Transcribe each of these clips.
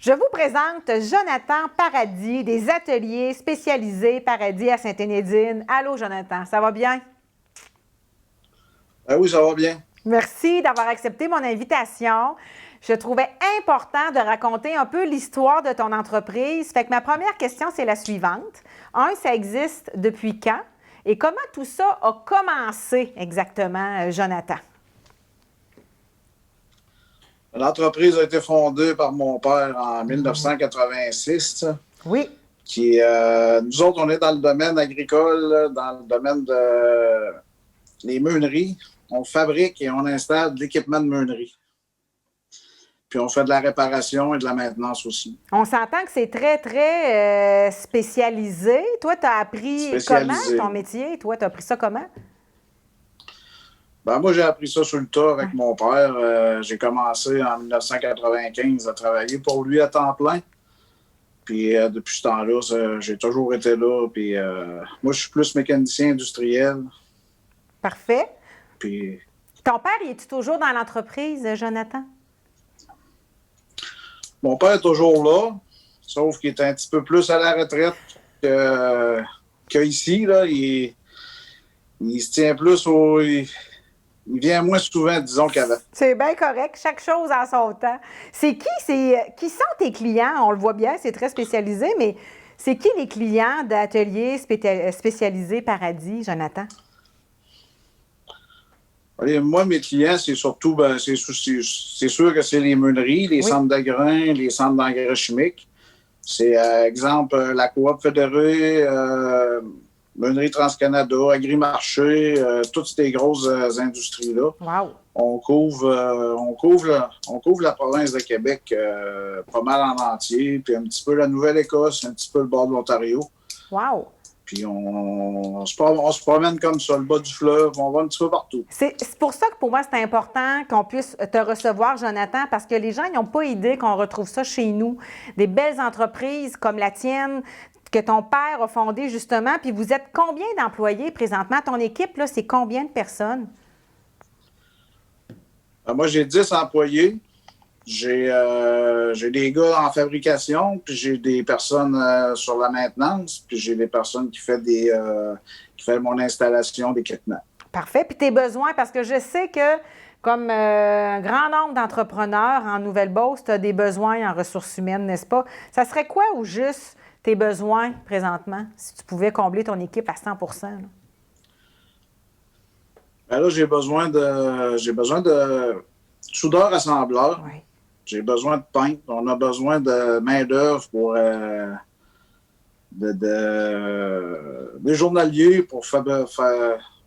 Je vous présente Jonathan Paradis des ateliers spécialisés Paradis à Sainte-Énédine. Allô, Jonathan, ça va bien? Oui, ça va bien. Merci d'avoir accepté mon invitation. Je trouvais important de raconter un peu l'histoire de ton entreprise. Fait que ma première question, c'est la suivante. Ça existe depuis quand? Et comment tout ça a commencé exactement, Jonathan? L'entreprise a été fondée par mon père en 1986. Oui. Nous autres, on est dans le domaine agricole, dans le domaine des meuneries. On fabrique et on installe de l'équipement de meunerie. Puis on fait de la réparation et de la maintenance aussi. On s'entend que c'est très, très spécialisé. Toi, tu as appris comment ton Spécialisé. métier? Toi, tu as appris ça comment? Ben, moi, j'ai appris ça sur le tas avec mon père. J'ai commencé en 1995 à travailler pour lui à temps plein. Puis depuis ce temps-là, j'ai toujours été là. Puis moi, je suis plus mécanicien industriel. Parfait. Puis Ton père, il est-tu toujours dans l'entreprise, Jonathan? mon père est toujours là, sauf qu'il est un petit peu plus à la retraite qu'ici. Là. Il se tient plus au. Il vient moins souvent, disons, qu'avant. C'est bien correct. Chaque chose en son temps. Qui sont tes clients? On le voit bien, c'est très spécialisé, mais c'est qui les clients d'ateliers spécialisés Paradis, Jonathan? Allez, moi, mes clients, c'est surtout, c'est sûr que c'est les meuneries, les Oui. centres de grains, les centres d'engrais chimiques. C'est, exemple, la Coop fédérée, Meunerie Trans-Canada, Agrimarché, toutes ces grosses industries-là. Wow. On couvre la province de Québec pas mal en entier, puis un petit peu la Nouvelle-Écosse, un petit peu le bord de l'Ontario. Wow. Puis on se promène comme ça, le bas du fleuve, on va un petit peu partout. C'est pour ça que pour moi, c'est important qu'on puisse te recevoir, Jonathan, parce que les gens n'ont pas idée qu'on retrouve ça chez nous. Des belles entreprises comme la tienne, que ton père a fondée justement. Puis vous êtes combien d'employés présentement? Ton équipe, là, c'est combien de personnes? Moi, j'ai 10 employés. J'ai des gars en fabrication, puis j'ai des personnes sur la maintenance, puis j'ai des personnes qui font mon installation d'équipement. Parfait. Puis tes besoins, parce que je sais que, comme un grand nombre d'entrepreneurs en Nouvelle-Beauce, tu as des besoins en ressources humaines, n'est-ce pas? Ça serait quoi ou juste tes besoins présentement, si tu pouvais combler ton équipe à 100 là? Ben là, j'ai besoin de soudeurs-assembleurs. Oui. J'ai besoin de peintres. On a besoin de main-d'œuvre pour des journaliers pour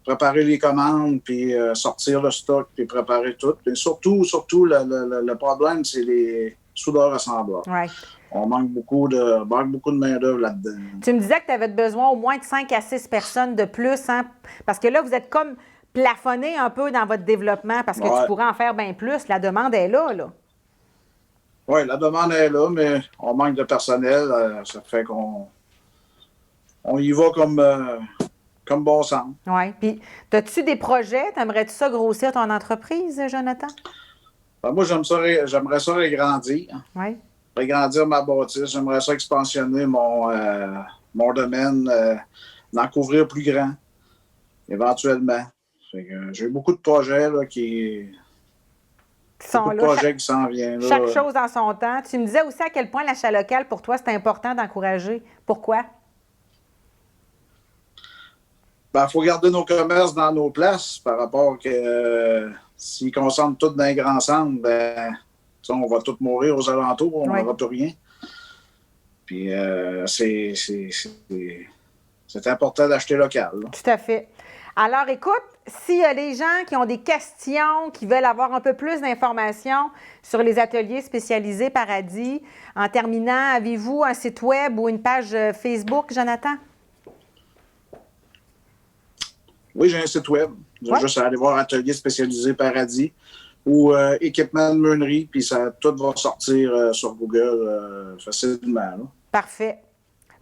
préparer les commandes, puis sortir le stock, puis préparer tout. Et surtout, le problème, c'est les soudeurs-assembleurs. Ouais. On manque beaucoup de main-d'œuvre là-dedans. Tu me disais que tu avais besoin au moins de 5 à 6 personnes de plus, hein? Parce que là, vous êtes comme plafonné un peu dans votre développement parce que tu pourrais en faire bien plus. La demande est là, là. Oui, la demande est là, mais on manque de personnel. Ça fait qu'on y va comme bon sens. Oui. Puis, as-tu des projets? T'aimerais-tu ça grossir ton entreprise, Jonathan? Ben, moi, j'aimerais ça agrandir. Oui. Agrandir ma bâtisse. J'aimerais ça expansionner mon domaine, d'en couvrir plus grand, éventuellement. J'ai beaucoup de projets là, Qui sont beaucoup de là. projets qui s'en viennent. Là. Chaque chose en son temps. Tu me disais aussi à quel point l'achat local, pour toi, c'est important d'encourager. Pourquoi? Ben, faut garder nos commerces dans nos places par rapport que s'ils consomment tout dans un grand centre, ben, on va tous mourir aux alentours, on n'aura plus rien. Puis c'est important d'acheter local. Là. Tout à fait. Alors, écoute, s'il y a des gens qui ont des questions, qui veulent avoir un peu plus d'informations sur les ateliers spécialisés Paradis, en terminant, avez-vous un site web ou une page Facebook, Jonathan? Oui, j'ai un site web. Ouais. Juste aller voir Atelier spécialisé Paradis ou équipement de meunerie, puis tout va sortir sur Google facilement. Là. Parfait.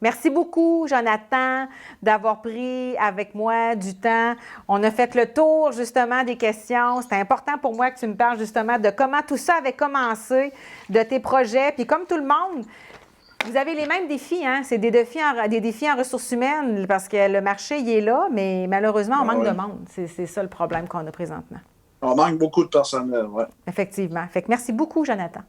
Merci beaucoup, Jonathan, d'avoir pris avec moi du temps. On a fait le tour, justement, des questions. C'était important pour moi que tu me parles, justement, de comment tout ça avait commencé, de tes projets. Puis comme tout le monde, vous avez les mêmes défis, hein? C'est des défis en ressources humaines parce que le marché, il est là, mais malheureusement, on manque de monde. C'est ça le problème qu'on a présentement. On manque beaucoup de personnel, oui. Effectivement. Fait que merci beaucoup, Jonathan.